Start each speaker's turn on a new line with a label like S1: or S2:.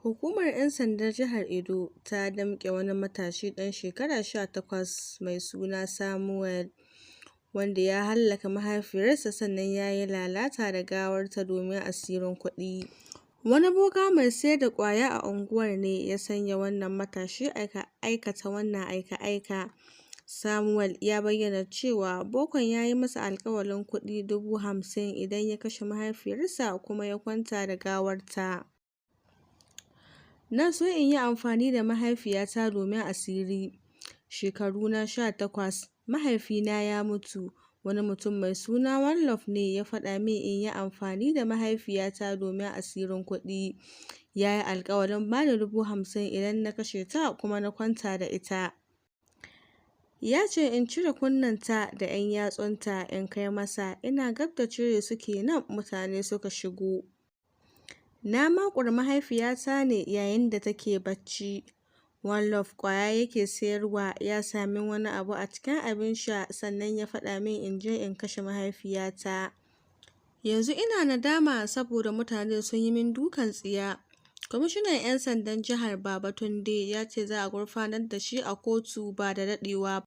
S1: Hukumar 'Yan Sandan Jihar Edo ta damƙe wani matashi ɗan shekara 18 mai suna Samuel, wanda ya hallaka mahaifiyarsa sannan ya yi lalata da gawarta domin asirin kuɗi. Wani boka mai sayar da ƙwaya a unguwar ne ya sanya wannan matashi aikata wannan aika-aika. Samuel ya bayyana cewa bokan ya yi masa alƙawarin kuɗi 50,000 idan ya kashe mahaifiyarsa kuma ya kwanta da gawarta. Na so in yi amfani da mahaifiyata domin asiri. Shekaruna 18, mahaifina ya mutu. Wani mutum mai suna One Love ne ya faɗa min in yi amfani da mahaifiyata domin asirin kuɗi. Ya yi alƙawarin bani 50,000 idan na kashe ta kuma na kwanta da ita. Ya ce in cire kunnenta da 'yan yatsunta in kai masa. Ina gab da cire su kenan mutane suka shigo. Na makure mahaifiyata ne yayin da take bacci. One Love ƙwaya yake sayarwa, ya sami wani abu a cikin abin sha sannan ya faɗa min in je in kashe mahaifiyata. Yanzu ina nadama saboda mutane sun yi min dukan tsiya. Kwamishinan 'Yan Sandan Jihar Babatunde ya ce za a gurfanar da shi a kotu ba da daɗewa ba.